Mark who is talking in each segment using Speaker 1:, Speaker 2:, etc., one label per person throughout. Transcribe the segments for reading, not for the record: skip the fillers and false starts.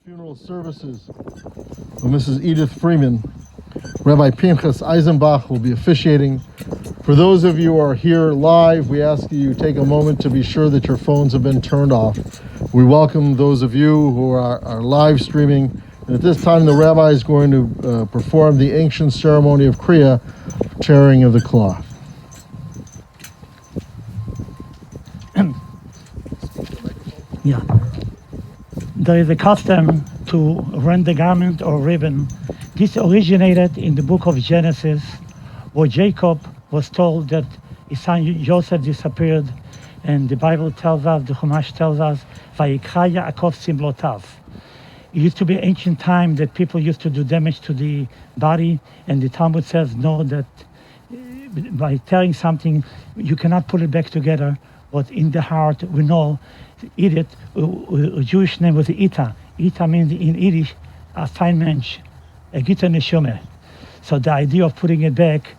Speaker 1: Funeral services of Mrs. Edythe Freeman. Rabbi Pinchas Eisenbach will be officiating. For those of you who are here live, we ask you take a moment to be sure that your phones have been turned off. We welcome those of you who are live streaming. And at this time, the rabbi is going to perform the ancient ceremony of Kriya, tearing of the cloth.
Speaker 2: Yeah. There is a custom to rend the garment or ribbon. This originated in the book of Genesis, where Jacob was told that his son Joseph disappeared, and the Bible tells us, the Chumash tells us, Vayikra Yaakov Simlotav. It used to be ancient time that people used to do damage to the body, and the Talmud says no, that by tearing something, you cannot put it back together. But in the heart, we know, Edythe, a Jewish name was Ita. Ita means in Yiddish, a fine mensch, a gita neshome. So the idea of putting it back,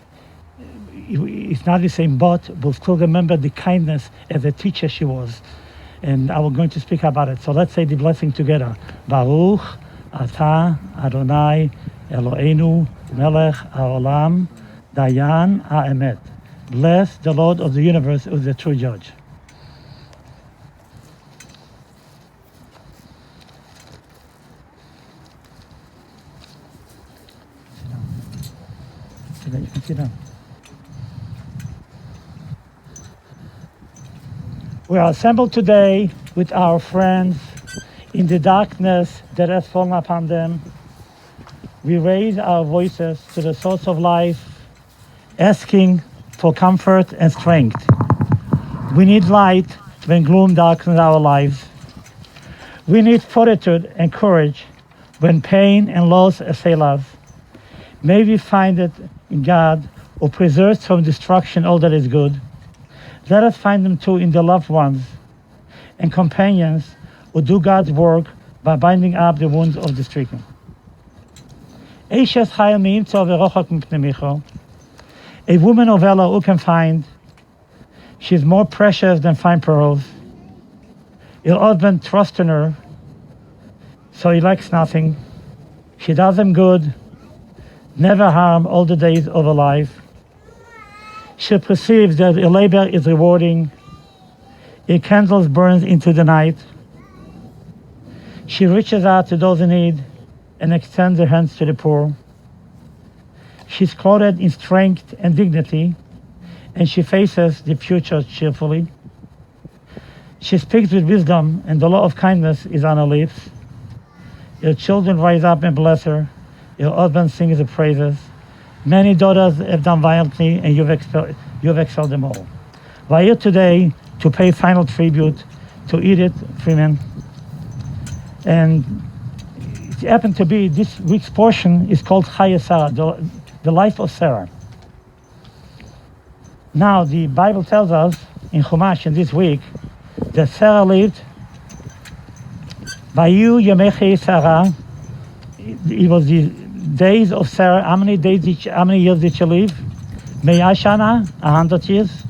Speaker 2: it's not the same, but we'll still remember the kindness as a teacher she was. And I was going to speak about it. So let's say the blessing together. Baruch Ata Adonai Eloheinu Melech HaOlam Dayan HaEmet. Bless the Lord of the universe, who is the true judge. You can sit down. We are assembled today with our friends in the darkness that has fallen upon them. We raise our voices to the source of life, asking for comfort and strength. We need light when gloom darkens our lives. We need fortitude and courage when pain and loss assail us. May we find it in God, who preserves from destruction all that is good. Let us find them too in the loved ones and companions who do God's work by binding up the wounds of the stricken. A woman of valor who can find, she is more precious than fine pearls. Her husband trusts in her, so he lacks nothing. She does him good, never harm all the days of her life. She perceives that her labor is rewarding. Her candles burns into the night. She reaches out to those in need and extends her hands to the poor. She's clothed in strength and dignity, and she faces the future cheerfully. She speaks with wisdom, and the law of kindness is on her lips. Her children rise up and bless her. Your husband sings the praises. Many daughters have done valiantly, and you've excelled them all. We're here today to pay final tribute to Edythe Freeman. And it happened to be this week's portion is called Chaya Sarah, the life of Sarah. Now, the Bible tells us in Chumash in this week that Sarah lived. Vayu Yemei Sarah. It was the days of Sarah. How many years did she live? Me'ah Shana, 100 years.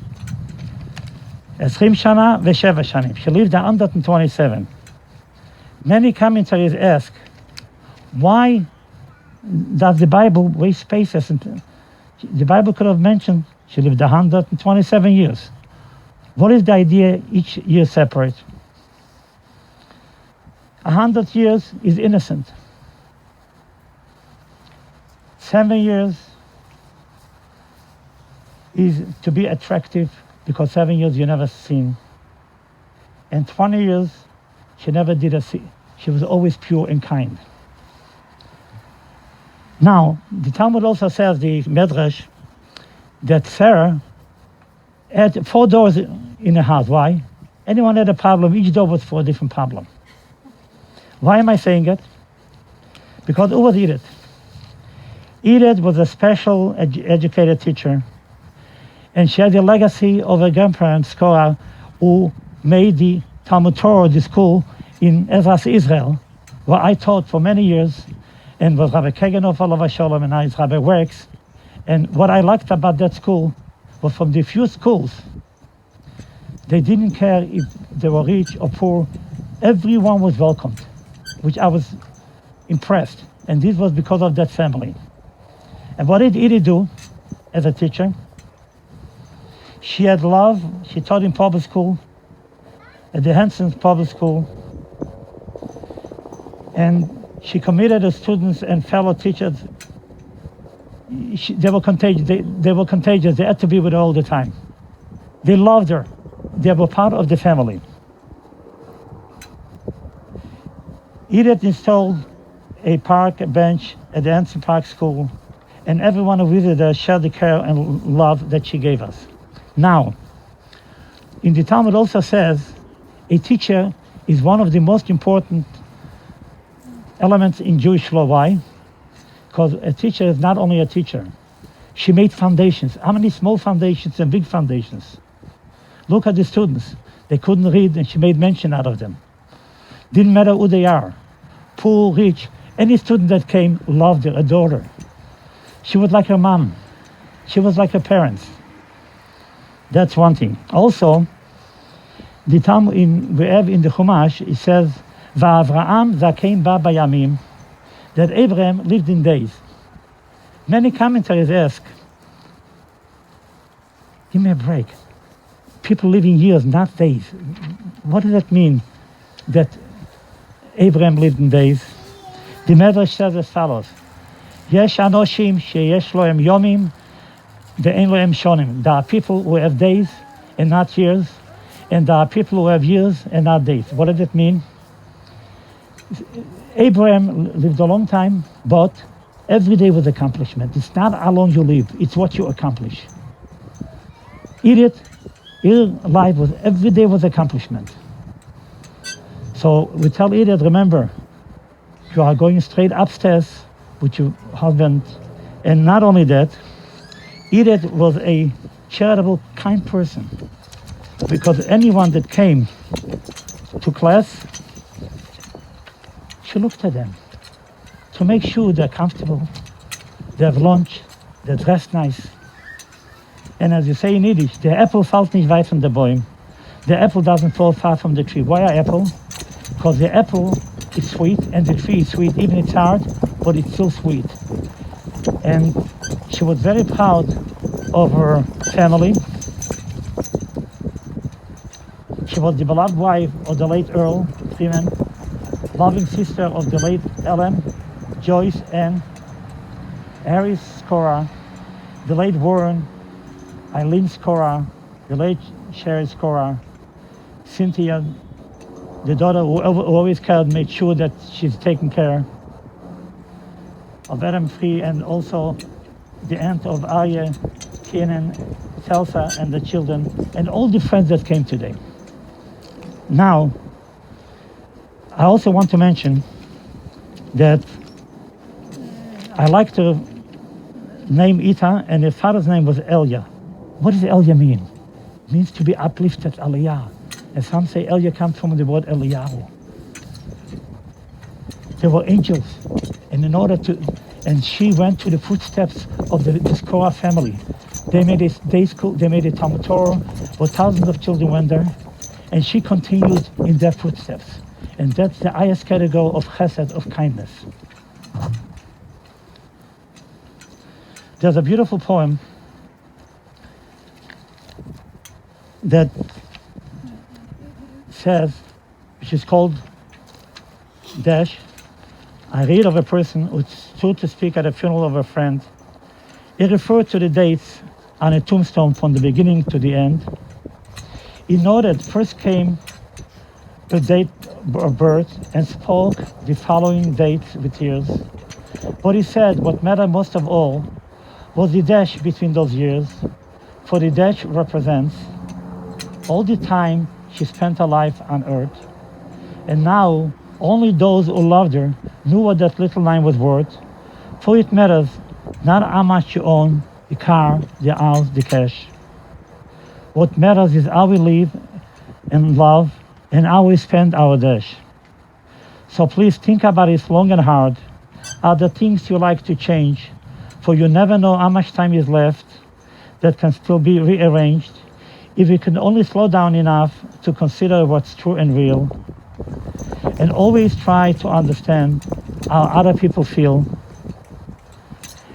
Speaker 2: 20 Shana, Vesheva Shanim. She lived 127. Many commentaries ask, why does the Bible waste spaces? The Bible could have mentioned she lived 127 years. What is the idea each year separate? 100 years is innocent. 7 years is to be attractive, because 7 years you never seen. And 20 years, she never did a sin. She was always pure and kind. Now, the Talmud also says, the Medrash, that Sarah had 4 doors in her house. Why? Anyone had a problem, each door was for a different problem. Why am I saying it? Because who was Edythe? Edythe was a special educated teacher, and she had the legacy of her grandparents, Skora, who made the Talmud Torah, the school in Ezras, Israel, where I taught for many years, and was Rabbi Keganov, Alav Shalom, and now it's Rabbi Works. And what I liked about that school was from the few schools, they didn't care if they were rich or poor, everyone was welcomed. which I was impressed. And this was because of that family. And what did Edythe do as a teacher? She had love. She taught in public school, at the Hanson's public school. And she committed her students and fellow teachers. They were contagious. They were contagious. They had to be with her all the time. They loved her. They were part of the family. Edythe installed a park bench at the Hanson Park School, and everyone who visited her shared the care and love that she gave us. Now, in the Talmud also says, a teacher is one of the most important elements in Jewish law. Why? Because a teacher is not only a teacher. She made foundations. How many small foundations and big foundations? Look at the students. They couldn't read, and she made mention out of them. Didn't matter who they are, poor, rich. Any student that came loved her, adored her. She was like her mom. She was like her parents. That's one thing. Also, the Talmud we have in the Chumash, it says, "Va'Avraham zakein ba bayamim," that Abraham lived in days. Many commentaries ask, give me a break. People live in years, not days. What does that mean, that Abraham lived in days? The Medrash says as follows, Yesh anoshim sheyesh lohem yomim ve'en lohem shonim. There are people who have days and not years, and there are people who have years and not days. What does it mean? Abraham lived a long time, but every day was accomplishment. It's not how long you live, it's what you accomplish. Edythe, her life was, every day was accomplishment. So we tell Edythe, remember, you are going straight upstairs with your husband. And not only that, Edythe was a charitable, kind person, because anyone that came to class, she looked at them to make sure they're comfortable, they have lunch, they're dressed nice. And as you say in Yiddish, the apple fällt nicht weit von der Bäume. The apple doesn't fall far from the tree. Why an apple? Because the apple is sweet and the tree is sweet. Even it's hard, but it's still sweet. And she was very proud of her family. She was the beloved wife of the late Earl Freeman, loving sister of the late Ellen, Joyce, and Harry Skora, the late Warren, Eileen Skora, the late Sherry Skora, Cynthia, the daughter who always cared, made sure that she's taken care of Adam Free, and also the aunt of Arya, Kenan, Telsa, and the children, and all the friends that came today. Now, I also want to mention that I like to name Ita, and her father's name was Elia. What does Elia mean? It means to be uplifted, Aliyah. And some say Elia comes from the word Eliyahu. There were angels, and and she went to the footsteps of the Skora family. They made a day school, they made a Talmud Torah, where thousands of children went there, and she continued in their footsteps. And that's the highest category of chesed, of kindness. There's a beautiful poem that says, which is called Dash. I read of a person who stood to speak at a funeral of a friend. He referred to the dates on a tombstone from the beginning to the end. He noted first came the date of birth and spoke the following dates with tears. But he said what mattered most of all was the dash between those years, for the dash represents all the time she spent her life on earth. And now only those who loved her knew what that little line was worth, for it matters not how much you own, the car, the house, the cash. What matters is how we live and love and how we spend our dash. So please think about it long and hard. Are there things you like to change? For you never know how much time is left that can still be rearranged. If you can only slow down enough to consider what's true and real. and always try to understand how other people feel,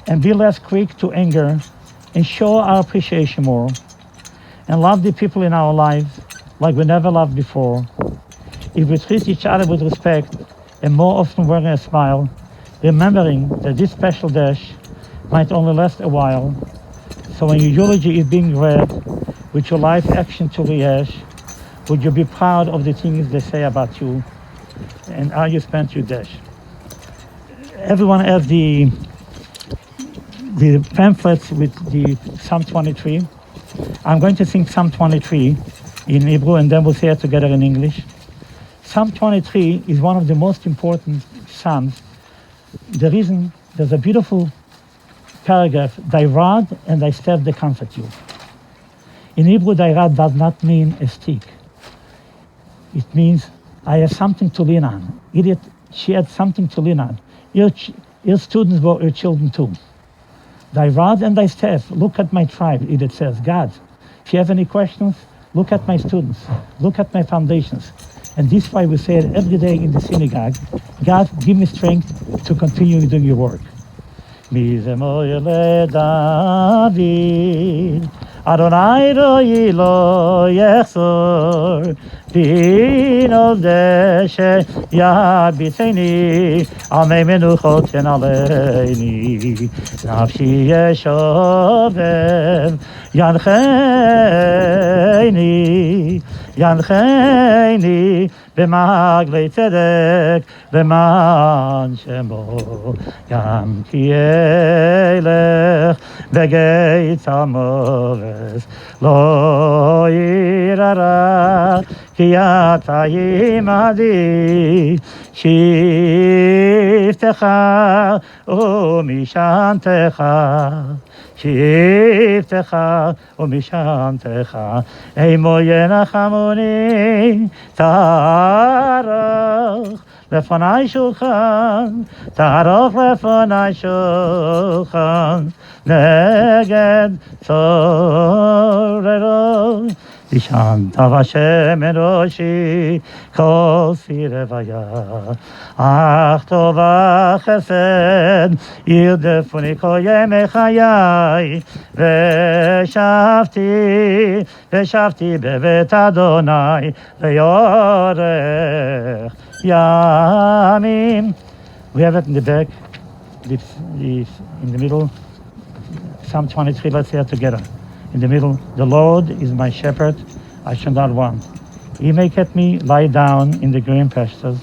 Speaker 2: and be less quick to anger, and show our appreciation more, and love the people in our lives like we never loved before. If we treat each other with respect and more often wearing a smile, remembering that this special dash might only last a while, so when your eulogy is being read with your life action to rehash, would you be proud of the things they say about you and how you spent your dash? Everyone has the pamphlets with the Psalm 23. I'm going to sing Psalm 23 in Hebrew, and then we'll say it together in English. Psalm 23 is one of the most important psalms. The reason, there's a beautiful paragraph, thy rod and thy staff, they comfort you. In Hebrew, thy rod does not mean a stick. It means I have something to lean on. Edythe, she had something to lean on. Your students were your children too. Thy rod and thy staff, look at my tribe, Edythe says. God, if you have any questions, look at my students, look at my foundations. And this is why we say it every day in the synagogue. God, give me strength to continue doing your work. מזמור לדוד, אדוני רואי לא יחסור, בינו דשא יביסני, על מי מנוחות ינעלני, נפשי ישובב, ינחני, ינחני, במעגלי צדק, למען שמו, גם כי אלך בגיא צלמוות, לא ירא, כי אתה עמדי, שבטך ומשענתך, שבטך ומשענתך, עמו ינחמוני, תערוך לפני שולחן, תערוך לפני שולחן, נגד צוררו. תשענת השם אנושי, כל סירביה, אך טוב החסד, ירדפוני כל ימי חיי, ושבתי בבית אדוני, ליורך ימים. We have it in the back, in the middle, Psalm 23, let's say it together. In the middle, the Lord is my shepherd, I shall not want. He maketh me lie down in the green pastures.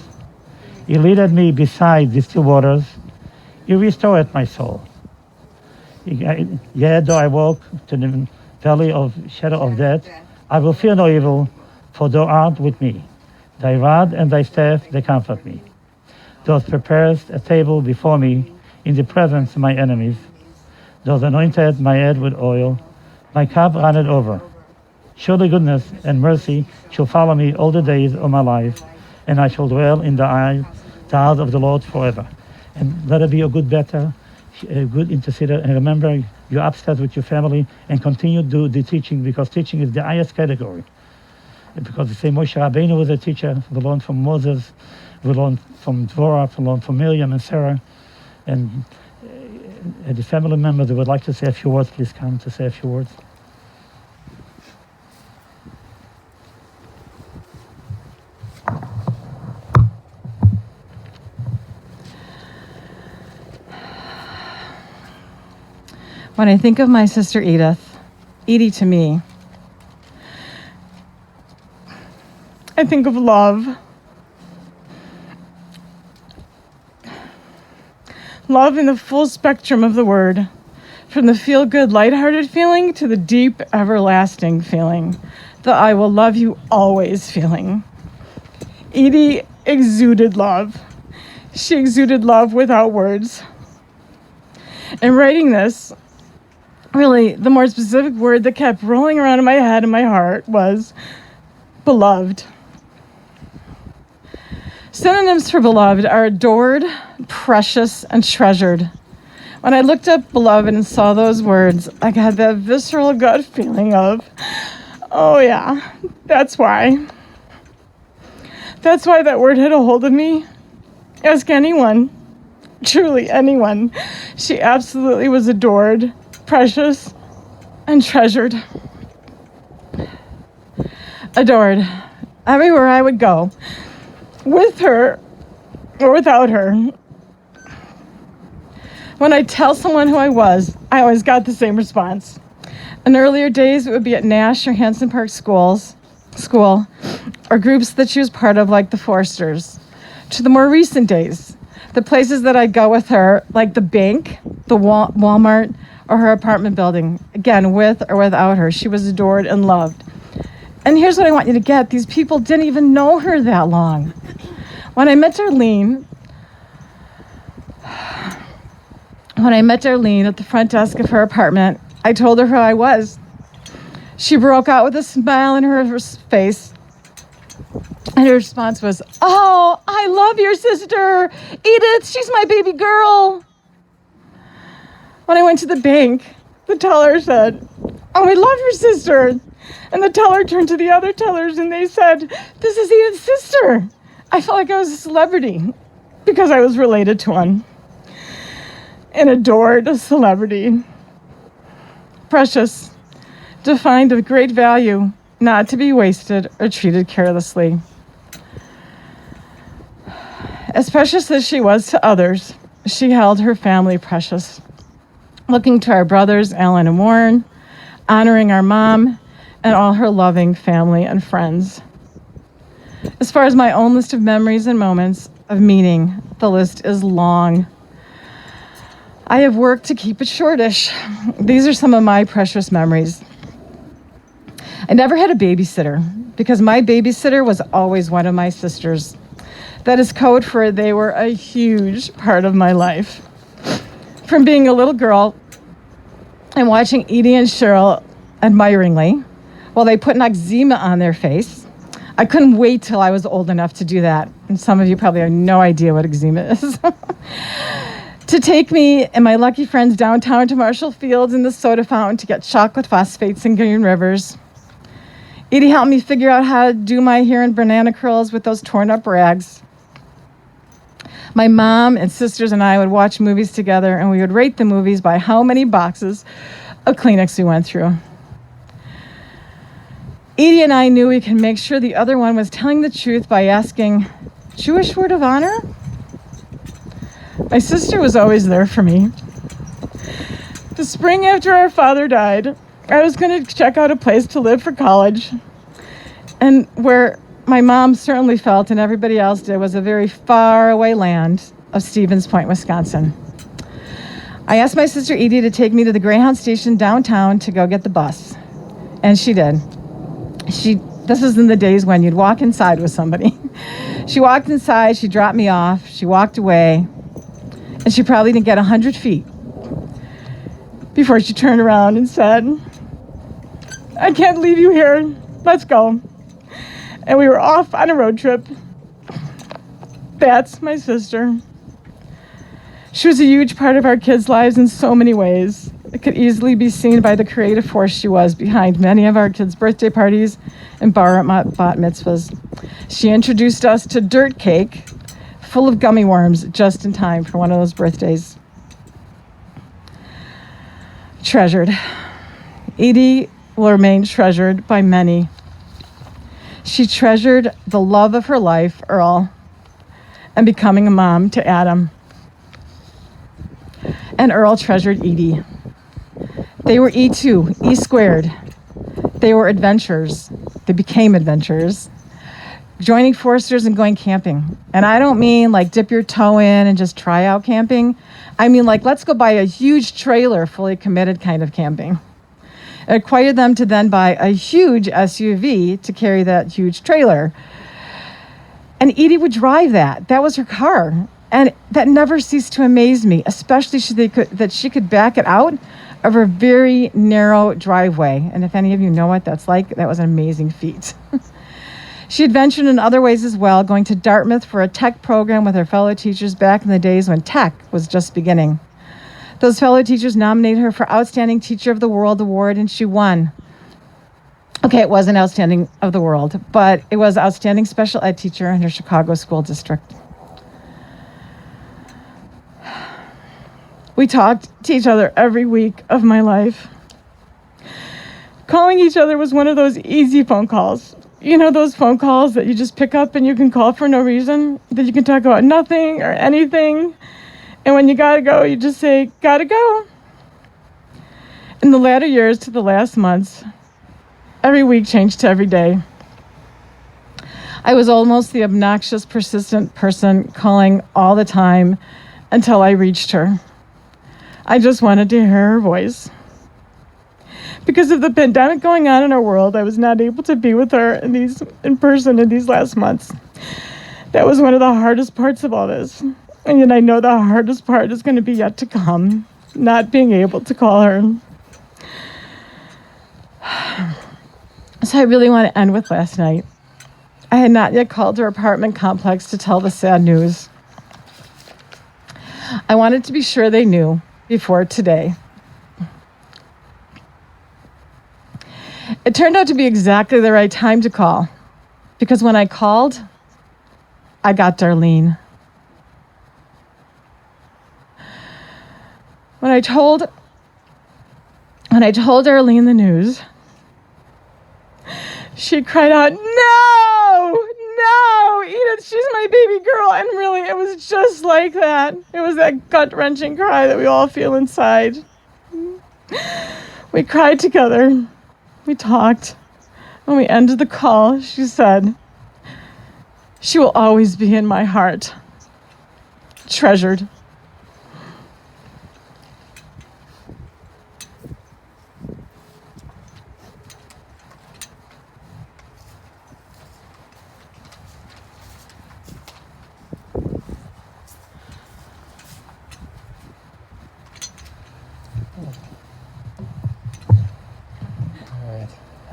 Speaker 2: He leadeth me beside the still waters. He restoreth my soul. Yea, though I walk to the valley of shadow of death, I will fear no evil, for thou art with me. Thy rod and thy staff, they comfort me. Thou preparest a table before me in the presence of my enemies. Thou anointed my head with oil. My cup runneth over. Surely goodness and mercy shall follow me all the days of my life, and I shall dwell in the house of the Lord forever. And let it be a good better, a good interceder. And remember, you're upstairs with your family, and continue to do the teaching, because teaching is the highest category. Because the same Moshe Rabbeinu was a teacher. We learned from Moses, we learned from Dvorah, we learned from Miriam and Sarah. And the family members that would like to say a few words, please come to say a few words.
Speaker 3: When I think of my sister Edythe to me, I think of love. Love in the full spectrum of the word, from the feel-good, lighthearted feeling to the deep, everlasting feeling, the I will love you always feeling. Edythe exuded love. She exuded love without words. In writing this, really, the more specific word that kept rolling around in my head and my heart was beloved. Synonyms for beloved are adored, precious, and treasured. When I looked up beloved and saw those words, I got that visceral gut feeling of, oh yeah, that's why. That's why that word had a hold of me. Ask anyone, truly anyone. She absolutely was adored, precious, and treasured. Adored. Everywhere I would go, with her or without her. When I tell someone who I was, I always got the same response. In earlier days, it would be at Nash or Hanson Park school, or groups that she was part of, like the Forsters. To the more recent days, the places that I'd go with her, like the bank, the Walmart, or her apartment building. Again, with or without her, she was adored and loved. And here's what I want you to get. These people didn't even know her that long. When I met Darlene at the front desk of her apartment, I told her who I was. She broke out with a smile on her face. And her response was, "Oh, I love your sister. Edythe, she's my baby girl." When I went to the bank, the teller said, "Oh, I love your sister." And the teller turned to the other tellers and they said, "This is Edythe's sister." I felt like I was a celebrity because I was related to one. And adored a celebrity. Precious, defined of great value, not to be wasted or treated carelessly. As precious as she was to others, she held her family precious. Looking to our brothers, Alan and Warren, honoring our mom, and all her loving family and friends. As far as my own list of memories and moments of meaning, the list is long. I have worked to keep it shortish. These are some of my precious memories. I never had a babysitter because my babysitter was always one of my sisters. That is code for they were a huge part of my life. From being a little girl and watching Edie and Cheryl admiringly while they put Noxzema on their face, I couldn't wait till I was old enough to do that. And some of you probably have no idea what eczema is. To take me and my lucky friends downtown to Marshall Fields in the soda fountain to get chocolate phosphates and green rivers. Edie helped me figure out how to do my hair in banana curls with those torn up rags. My mom and sisters and I would watch movies together, and we would rate the movies by how many boxes of Kleenex we went through. Edie and I knew we could make sure the other one was telling the truth by asking, "Jewish word of honor?" My sister was always there for me. The spring after our father died, I was going to check out a place to live for college, and where my mom certainly felt, and everybody else did, was a very far away land of Stevens Point, Wisconsin. I asked my sister Edie to take me to the Greyhound station downtown to go get the bus, and she did. This was in the days when you'd walk inside with somebody. She walked inside, she dropped me off, she walked away, and she probably didn't get 100 feet before she turned around and said, "I can't leave you here. Let's go." And we were off on a road trip. That's my sister. She was a huge part of our kids' lives in so many ways. It could easily be seen by the creative force she was behind many of our kids' birthday parties and bar mitzvahs. She introduced us to dirt cake full of gummy worms just in time for one of those birthdays. Treasured. Edie will remain treasured by many. She treasured the love of her life, Earl, and becoming a mom to Adam. And Earl treasured Edie. They were E2, E squared. They were adventures. They became adventures. Joining Foresters and going camping. And I don't mean like dip your toe in and just try out camping. I mean like let's go buy a huge trailer, fully committed kind of camping. It required them to then buy a huge SUV to carry that huge trailer. And Edie would drive that. That was her car. And that never ceased to amaze me, especially that she could back it out of her very narrow driveway. And if any of you know what that's like, that was an amazing feat. She adventured in other ways as well, going to Dartmouth for a tech program with her fellow teachers back in the days when tech was just beginning. Those fellow teachers nominated her for Outstanding Teacher of the World Award, and she won. Okay, it wasn't outstanding of the world, but it was outstanding special ed teacher in her Chicago school district. We talked to each other every week of my life. Calling each other was one of those easy phone calls. You know, those phone calls that you just pick up and you can call for no reason, that you can talk about nothing or anything. And when you gotta go, you just say, gotta go. In the latter years to the last months, every week changed to every day. I was almost the obnoxious, persistent person calling all the time until I reached her. I just wanted to hear her voice. Because of the pandemic going on in our world, I was not able to be with her in person in these last months. That was one of the hardest parts of all this. And yet I know the hardest part is going to be yet to come, not being able to call her. So I really want to end with last night. I had not yet called her apartment complex to tell the sad news. I wanted to be sure they knew before today. It turned out to be exactly the right time to call, because when I called, I got Darlene. When I told Darlene the news, she cried out, "No, no, Edythe, she's my baby girl." And really, it was just like that. It was that gut-wrenching cry that we all feel inside. We cried together. We talked. When we ended the call, she said, "She will always be in my heart, treasured."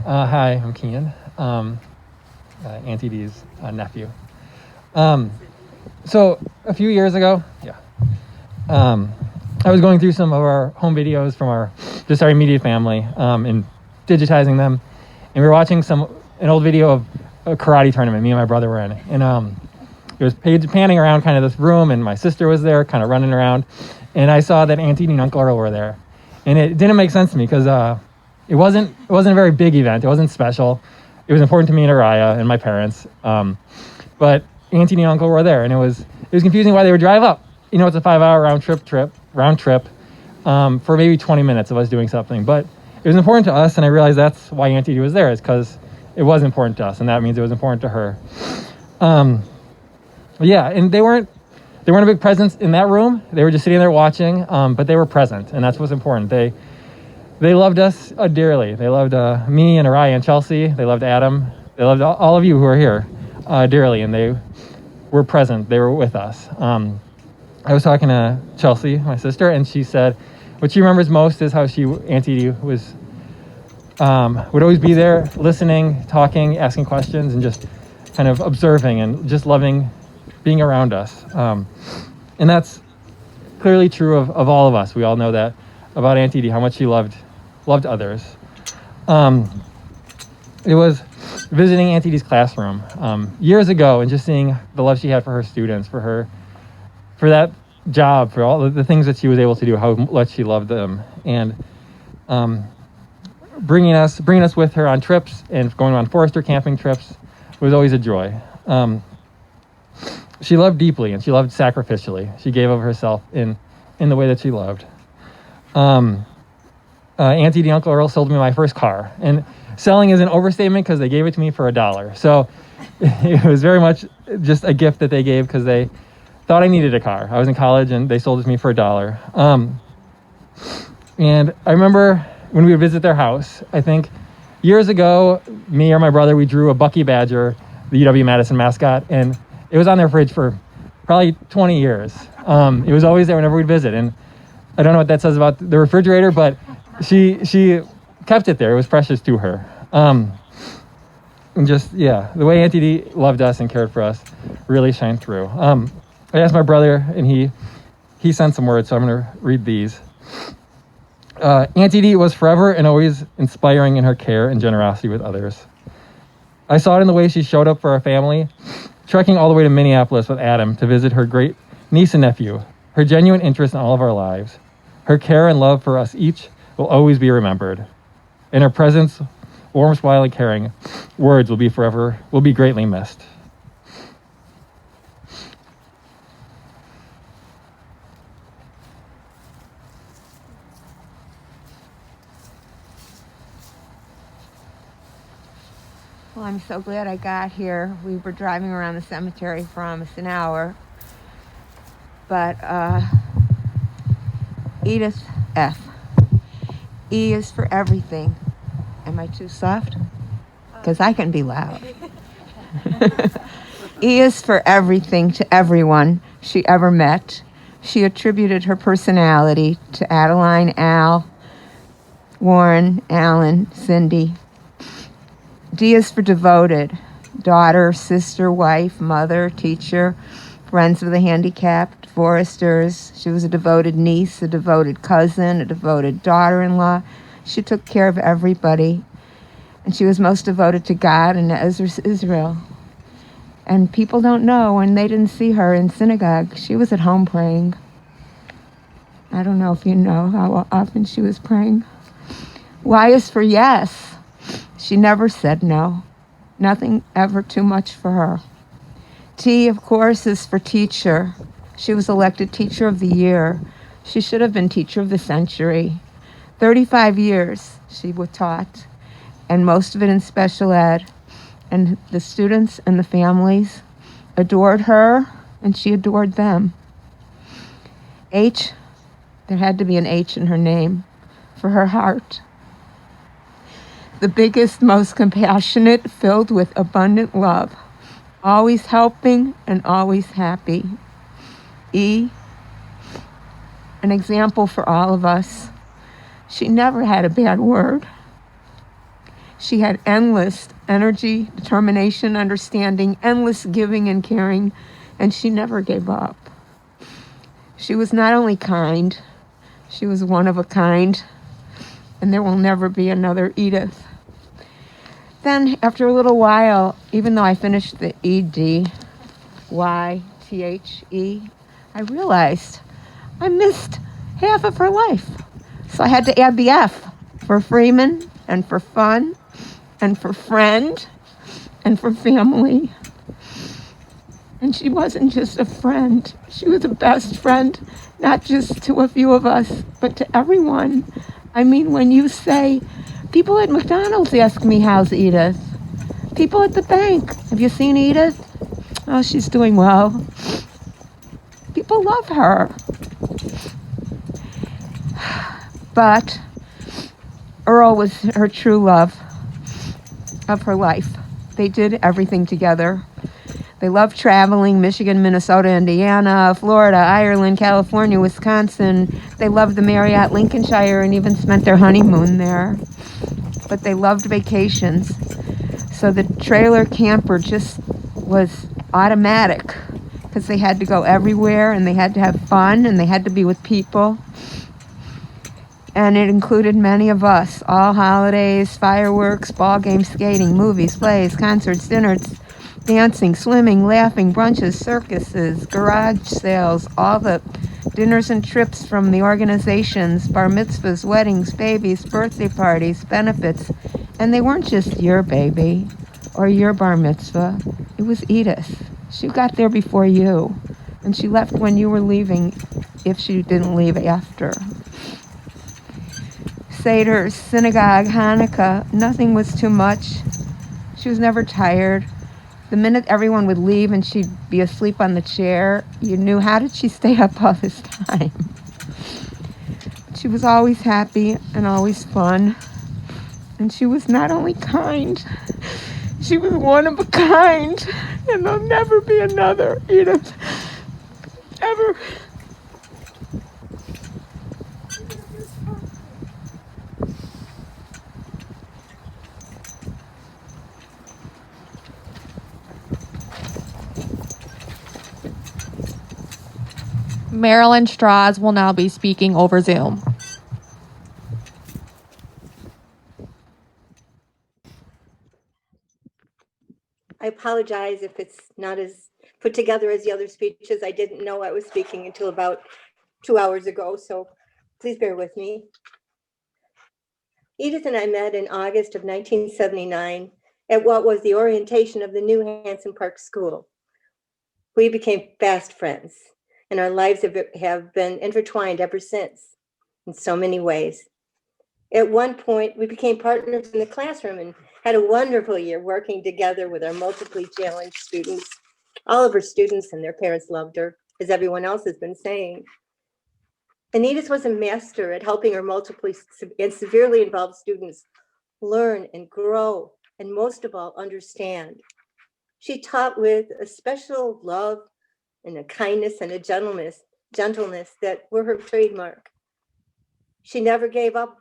Speaker 4: Hi, I'm Kian, Auntie Dee's nephew. So a few years ago, I was going through some of our home videos from our immediate family and digitizing them, and we were watching an old video of a karate tournament me and my brother were in, and it was panning around kind of this room, and my sister was there kind of running around, and I saw that Auntie and Uncle Earl were there, and it didn't make sense to me because it wasn't a very big event. It wasn't special. It was important to me and Araya and my parents. But Auntie and Uncle were there, and it was confusing why they would drive up. You know, it's a 5-hour round trip for maybe 20 minutes of us doing something. But it was important to us, and I realized that's why Auntie D was there, is because it was important to us, and that means it was important to her. And they weren't a big presence in that room. They were just sitting there watching, but they were present, and that's what's important. They loved us dearly. They loved me and Araya and Chelsea. They loved Adam. They loved all of you who are here dearly, and they were present. They were with us. I was talking to Chelsea, my sister, and she said what she remembers most is how Auntie D would always be there, listening, talking, asking questions, and just kind of observing and just loving being around us. And that's clearly true of all of us. We all know that about Auntie D, how much she loved others. It was visiting Auntie D's classroom years ago and just seeing the love she had for her students, for that job, for all the things that she was able to do, how much she loved them, and bringing us with her on trips and going on forester camping trips was always a joy. She loved deeply, and she loved sacrificially. She gave of herself in the way that she loved. Auntie D and Uncle Earl sold me my first car, and selling is an overstatement because they gave it to me for $1. So it was very much just a gift that they gave because they thought I needed a car. I was in college, and they sold it to me for $1. And I remember when we would visit their house, I think years ago, me or my brother, we drew a Bucky Badger, the UW-Madison mascot, and it was on their fridge for probably 20 years. It was always there whenever we'd visit, and I don't know what that says about the refrigerator, but she kept it there. It was precious to her. And just, the way Auntie D loved us and cared for us really shined through. I asked my brother, and he sent some words, so I'm going to read these. Aunt Edie was forever and always inspiring in her care and generosity with others. I saw it in the way she showed up for our family, trekking all the way to Minneapolis with Adam to visit her great niece and nephew, her genuine interest in all of our lives. Her care and love for us each will always be remembered. In her presence, warm, smiling, caring, words will be greatly missed.
Speaker 5: Well, I'm so glad I got here. We were driving around the cemetery for almost an hour. But Edythe F. E is for everything. Am I too soft? Because I can be loud. E is for everything to everyone she ever met. She attributed her personality to Adeline, Al, Warren, Alan, Cindy. D is for devoted. Daughter, sister, wife, mother, teacher, friends of the handicapped, foresters. She was a devoted niece, a devoted cousin, a devoted daughter-in-law. She took care of everybody. And she was most devoted to God and Israel. And people don't know, when they didn't see her in synagogue, she was at home praying. I don't know if you know how often she was praying. Y is for yes. She never said no. Nothing ever too much for her. T, of course, is for teacher. She was elected Teacher of the Year. She should have been Teacher of the Century. 35 years she was taught, and most of it in special ed. And the students and the families adored her, and she adored them. H, there had to be an H in her name, for her heart. The biggest, most compassionate, filled with abundant love, always helping and always happy. E, an example for all of us. She never had a bad word. She had endless energy, determination, understanding, endless giving and caring, and she never gave up. She was not only kind, she was one of a kind, and there will never be another Edythe. Then, after a little while, even though I finished the ED, Y-T-H-E, I realized I missed half of her life. So I had to add the F for Freeman, and for fun, and for friend, and for family. And she wasn't just a friend. She was a best friend, not just to a few of us, but to everyone. I mean, when you say, people at McDonald's ask me, how's Edythe? People at the bank, have you seen Edythe? Oh, she's doing well. People love her. But Earl was her true love of her life. They did everything together. They loved traveling, Michigan, Minnesota, Indiana, Florida, Ireland, California, Wisconsin. They loved the Marriott Lincolnshire and even spent their honeymoon there. But they loved vacations. So the trailer camper just was automatic because they had to go everywhere and they had to have fun and they had to be with people. And it included many of us, all holidays, fireworks, ball games, skating, movies, plays, concerts, dinners, dancing, swimming, laughing, brunches, circuses, garage sales, all the dinners and trips from the organizations, bar mitzvahs, weddings, babies, birthday parties, benefits. And they weren't just your baby or your bar mitzvah. It was Edythe. She got there before you. And she left when you were leaving, if she didn't leave after. Seder, synagogue, Hanukkah, nothing was too much. She was never tired. The minute everyone would leave and she'd be asleep on the chair, you knew, how did she stay up all this time? She was always happy and always fun. And she was not only kind, she was one of a kind. And there'll never be another Edythe, ever.
Speaker 6: Marilyn Strauss will now be speaking over Zoom. I apologize if it's not as put together as the other speeches. I didn't know I was speaking until about 2 hours ago, so please bear with me. Edythe and I met in August of 1979 at what was the orientation of the new Hanson Park School. We became fast friends, and our lives have been intertwined ever since in so many ways. At one point, we became partners in the classroom and had a wonderful year working together with our multiply challenged students. All of her students and their parents loved her, as everyone else has been saying. And Edythe was a master at helping her multiply and severely involved students learn and grow, and most of all, understand. She taught with a special love and a kindness and a gentleness that were her trademark. She never gave up.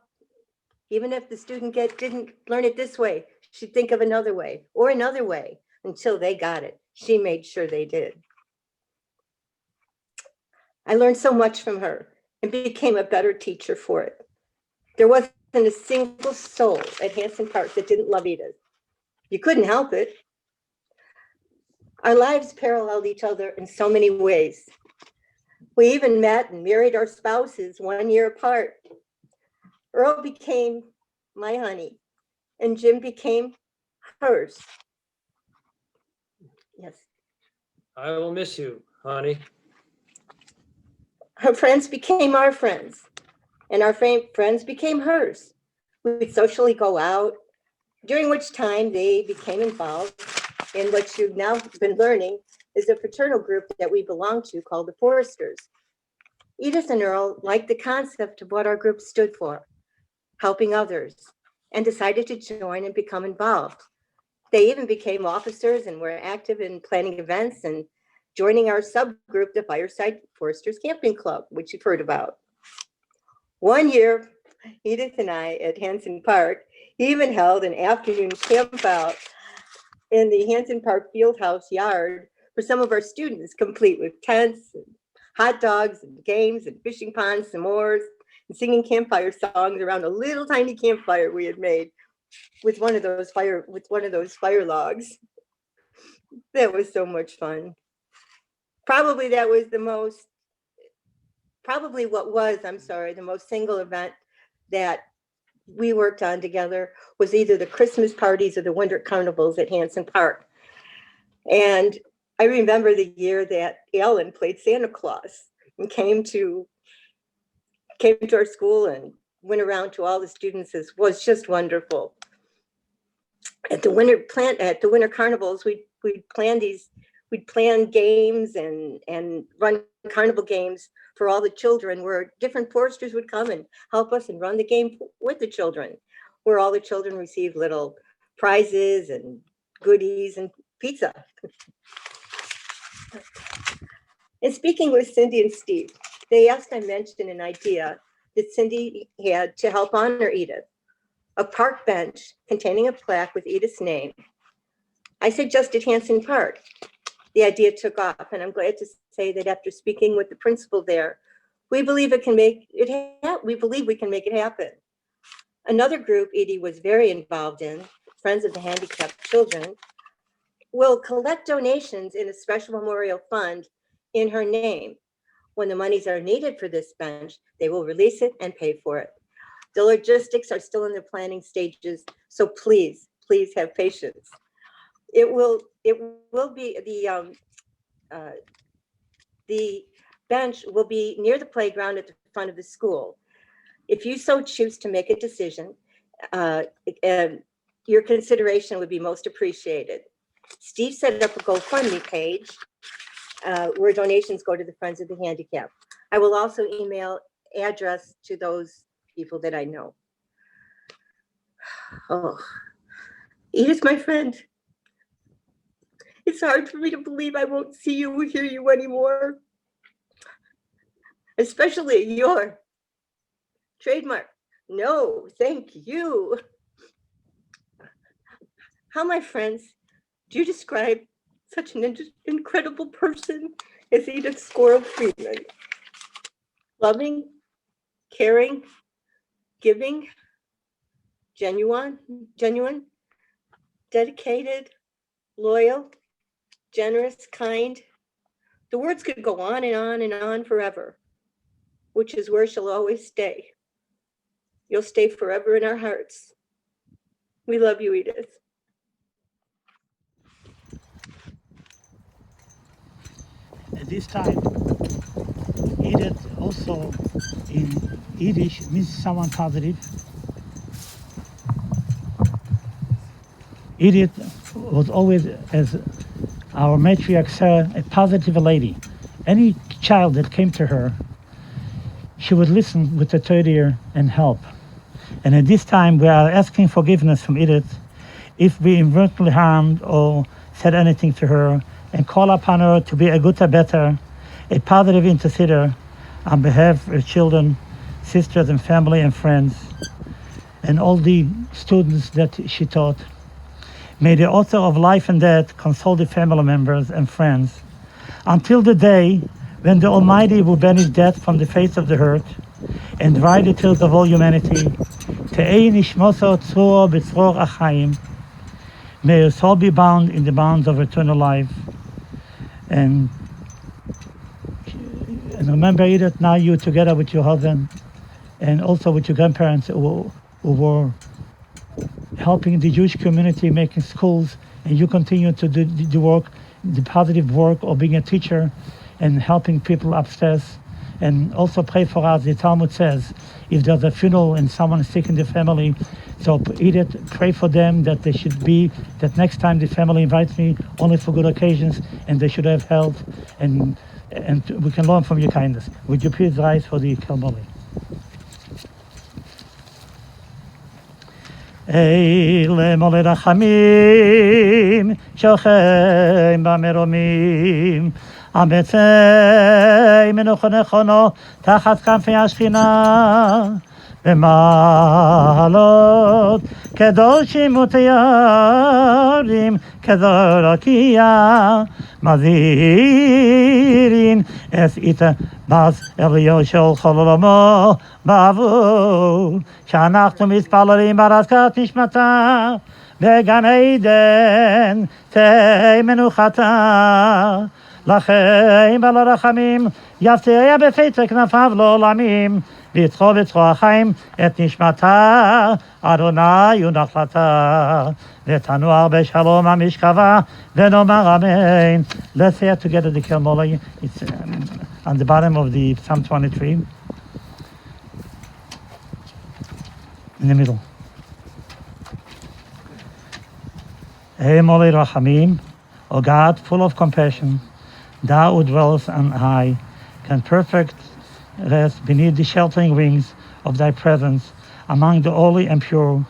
Speaker 6: Even if the student didn't learn it this way, she'd think of another way or another way until they got it. She made sure they did. I learned so much from her and became a better teacher for it. There wasn't a single soul at Hanson Park that didn't love Edythe. You couldn't help it. Our lives paralleled each other in so many ways. We even met and married our spouses 1 year apart. Earl became my honey, and Jim became hers. Yes.
Speaker 7: I will miss you, honey.
Speaker 6: Her friends became our friends, and our friends became hers. We'd socially go out, during which time they became involved in what you've now been learning is a fraternal group that we belong to called the Foresters. Edythe and Earl liked the concept of what our group stood for, helping others, and decided to join and become involved. They even became officers and were active in planning events and joining our subgroup, the Fireside Foresters Camping Club, which you've heard about. 1 year, Edythe and I at Hanson Park even held an afternoon camp out in the Hanson Park Fieldhouse yard for some of our students, complete with tents and hot dogs and games and fishing ponds, s'mores, and singing campfire songs around a little tiny campfire we had made with one of those fire logs. That was so much fun. Probably that was the most single event that we worked on together was either the Christmas parties or the winter carnivals at Hanson Park. And I remember the year that Alan played Santa Claus and came to our school and went around to all the students. It was just wonderful. At the winter carnivals, we'd plan games and run carnival games for all the children, where different foresters would come and help us and run the game with the children, where all the children received little prizes and goodies and pizza. In speaking with Cindy and Steve, they asked I mention an idea that Cindy had to help honor Edythe, a park bench containing a plaque with Edythe's name. I suggested Hanson Park. The idea took off, and I'm glad to say that after speaking with the principal there, we believe we can make it happen. Another group Edie was very involved in, Friends of the Handicapped Children, will collect donations in a special memorial fund in her name. When the monies are needed for this bench, they will release it and pay for it. The logistics are still in the planning stages, so please have patience. It will be the bench will be near the playground at the front of the school. If you so choose to make a decision, your consideration would be most appreciated. Steve set up a GoFundMe page where donations go to the Friends of the Handicapped. I will also email address to those people that I know. Oh, Edythe, my friend, it's hard for me to believe I won't see you or hear you anymore, especially your trademark. No, thank you. How, my friends, do you describe such an incredible person as Edythe Skora Freeman? Loving, caring, giving, genuine, dedicated, loyal, generous, kind. The words could go on and on and on forever, which is where she'll always stay. You'll stay forever in our hearts. We love you, Edythe.
Speaker 2: At this time, Edythe also in Yiddish means someone positive. Edythe was always, as our matriarch said, a positive lady. Any child that came to her, she would listen with a third ear and help. And at this time, we are asking forgiveness from Edythe if we inadvertently harmed or said anything to her, and call upon her to be a guta better, a positive interceder on behalf of her children, sisters, and family and friends, and all the students that she taught. May the author of life and death console the family members and friends until the day when the Almighty will banish death from the face of the earth and dry the tears of all humanity. Te'ei nishmoso tzruo b'tzror achayim. May your soul be bound in the bonds of eternal life. And remember, Edythe, now you together with your husband and also with your grandparents who were helping the Jewish community, making schools, and you continue to do the work, the positive work of being a teacher and helping people upstairs. And also pray for us. The Talmud says, if there's a funeral and someone is sick in the family, so Edythe, pray for them that they should be, that next time the family invites me, only for good occasions, and they should have health, and we can learn from your kindness. Would you please rise for the Kelmoli? Eile mole rachamim, shochem b'meroמים, אמצי מנוחו נכונו תחת כנפי השכינה במעלות קדושים ותיירים כזו רקיע מזהירין אס איתה בס אליו של כל עולמו בעבור שאנחנו מתפללים בהזכרת נשמתה בגן עדן תהי מנוחתה לכם על הרחמים יפתח בפתח כנפיו לעולמים ויצחו בצחו החיים את נשמתה אדוני ונחלתה ותנוח בשלום המשכבה ונאמר אמן. Let's say it together the Kelmola. It's on the bottom of the Psalm 23 in the middle. Hey Molei Rachamim, O God full of compassion, Thou who dwellest on high, can perfect rest beneath the sheltering wings of Thy presence among the holy and pure,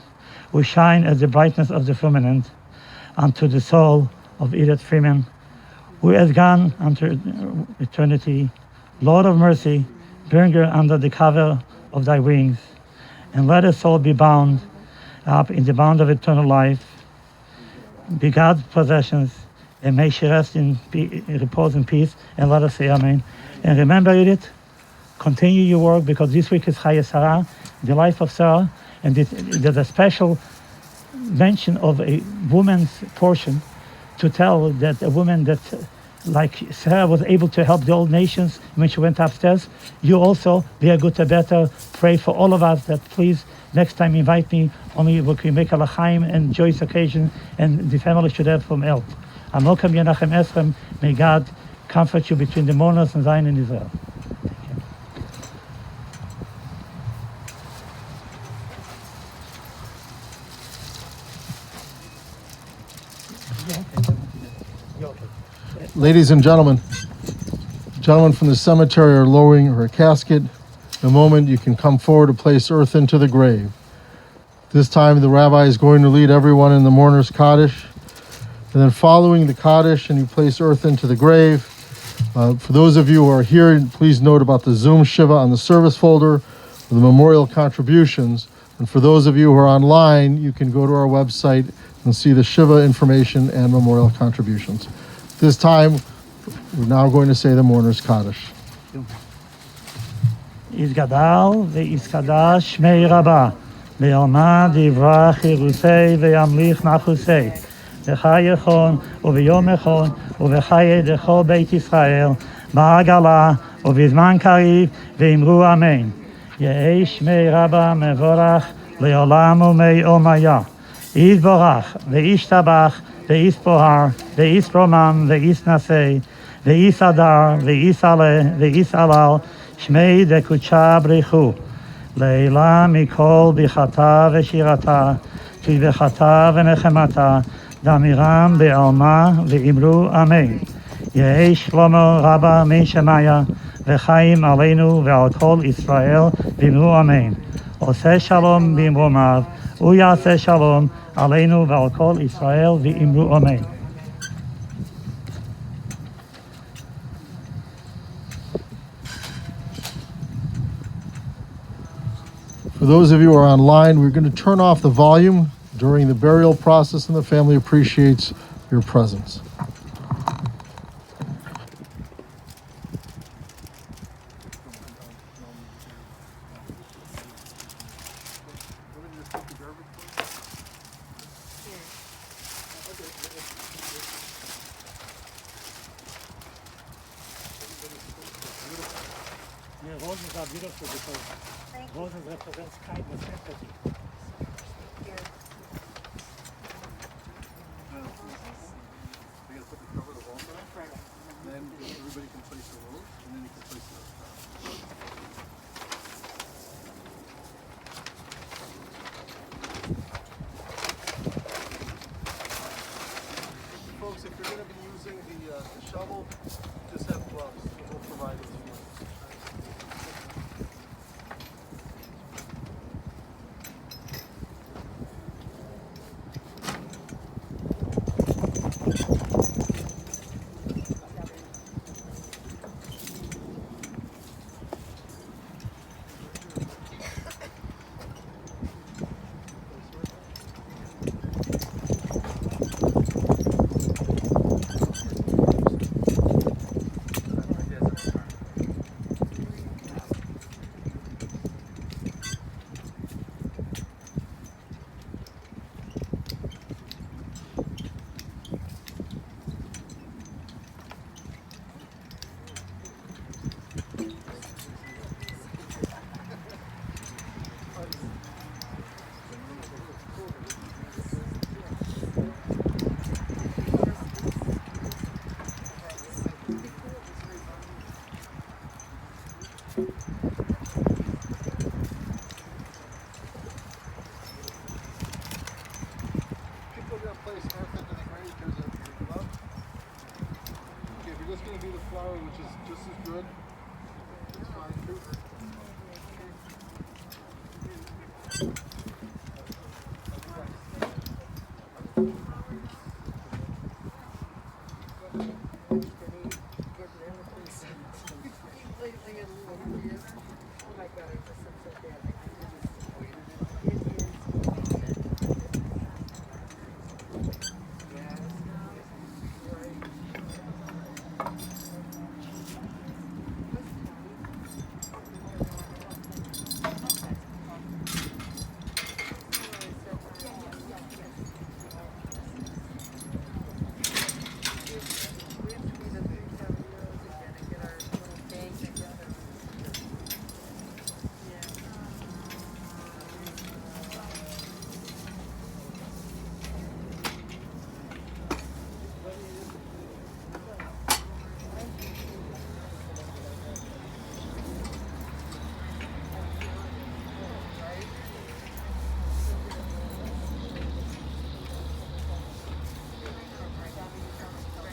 Speaker 2: who shine as the brightness of the firmament, unto the soul of Edythe Freeman, who has gone unto eternity. Lord of mercy, bring her under the cover of Thy wings, and let her soul be bound up in the bond of eternal life. Be God's possessions, and may she rest in repose and peace, and let us say amen. And remember, Edythe, continue your work, because this week is Chaya Sarah, the life of Sarah, and there's a special mention of a woman's portion to tell that a woman that, like Sarah, was able to help the old nations when she went upstairs. You also, be a good better, pray for all of us that please, next time invite me, only we can make a lachaim and joyous occasion, and the family should have from health. Amokam Yenachem Esrem, may God comfort you between the mourners and Zion and Israel.
Speaker 1: Ladies and gentlemen from the cemetery are lowering her casket. In a moment, you can come forward to place earth into the grave. This time, the rabbi is going to lead everyone in the mourner's Kaddish. And then following the Kaddish, and you place earth into the grave. For those of you who are here, please note about the Zoom Shiva on the service folder, for the memorial contributions. And for those of you who are online, you can go to our website and see the Shiva information and memorial contributions. This time, we're now going to say the mourner's Kaddish.
Speaker 2: יתגדל ויתקדש שמי רבה, ויאמר דברך ירוסי וימליך נחוסי, בחי יכון וביום יכון ובחיי דכל בית ישראל בעגלה ובזמן קריב ואמרו אמן. יהי שמי רבה מבורך לעולם ומעומיה. יתברך וישתבח ויספוהר ויסרומם ויסנשא ויסדר ויסעלה ויסעלל שמי דקודשה בריחו לעילה מכל ברכתה ושירתה תברכתה ונחמתה דמירם בעלמה ואמרו אמן. יהי שלמה רבה משמיה וחיים עלינו ועל כל ישראל ואמרו אמן. עושה שלום במרומיו ויעשה שלום עלינו ועל כל ישראל ואמרו אמן.
Speaker 1: For those of you who are online, we're going to turn off the volume during the burial process, and the family appreciates your presence.
Speaker 2: Roses are beautiful because roses represents kindness, empathy.
Speaker 1: Then everybody can place a rose, and then you can place the folks, if you're going to be using the shovel, just have gloves. We'll provide those for you. Which is just as good. It's fine too.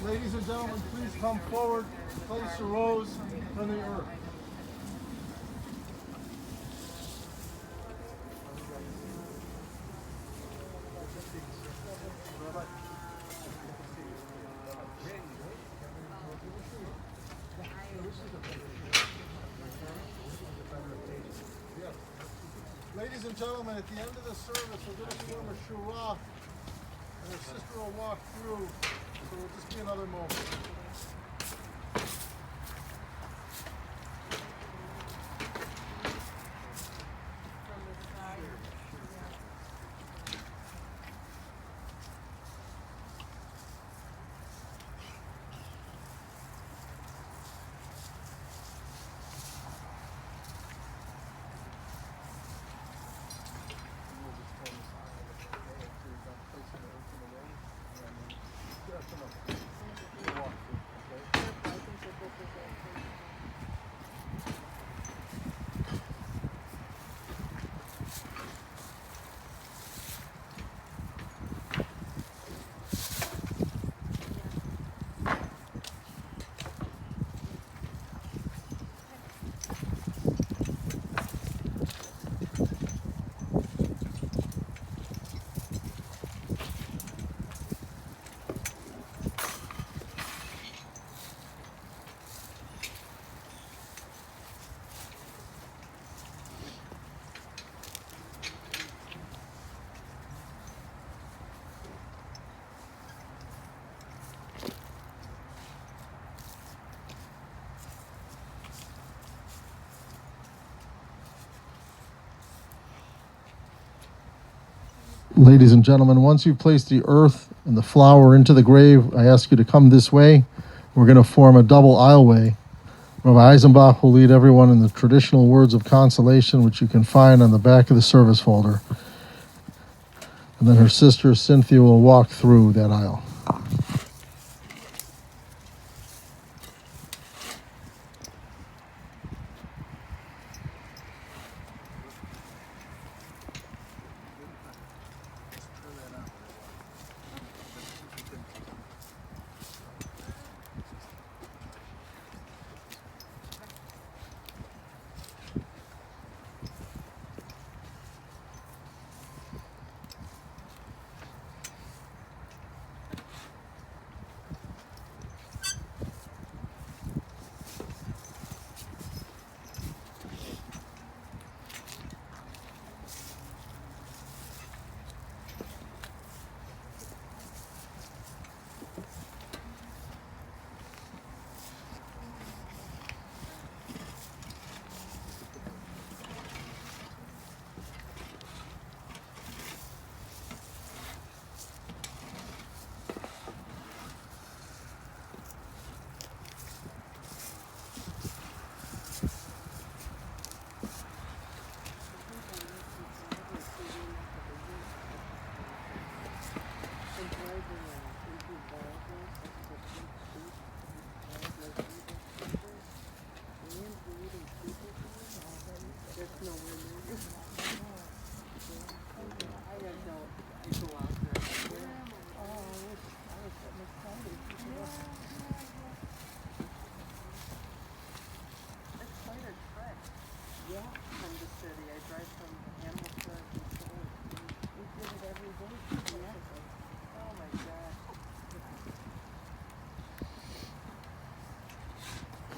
Speaker 1: Ladies and gentlemen, please come forward, place a rose on the earth. Ladies and gentlemen, at the end of the service, we're going to be doing a shura, and our sister will walk through, so it'll just be another moment. Ladies and gentlemen, once you've placed the earth and the flower into the grave, I ask you to come this way. We're going to form a double aisleway. Rabbi Eisenbach will lead everyone in the traditional words of consolation, which you can find on the back of the service folder. And then her sister Cynthia will walk through that aisle.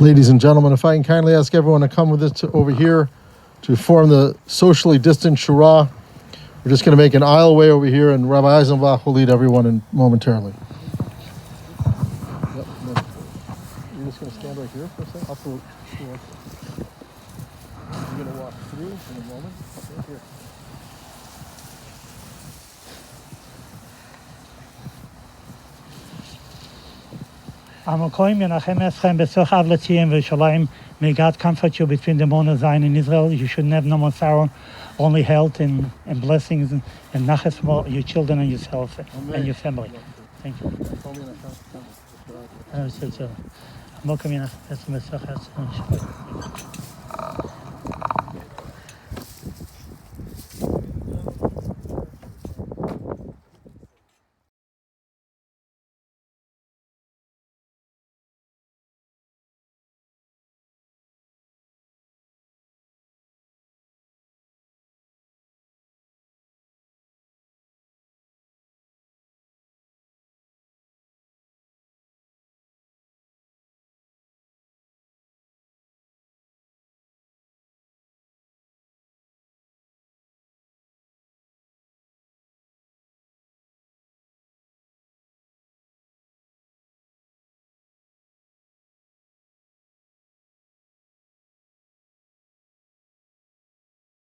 Speaker 1: Ladies and gentlemen, if I can kindly ask everyone to come with us over here to form the socially distant Shura. We're just going to make an aisleway over here, and Rabbi Eisenbach will lead everyone in momentarily. Yep. You're just going to stand right here for a second? You're going to walk through in a moment. Right here.
Speaker 2: May God comfort you between the Mount Zion and Israel. You should have no more sorrow, only health and blessings and nachas for your children and yourself and your family. Thank you.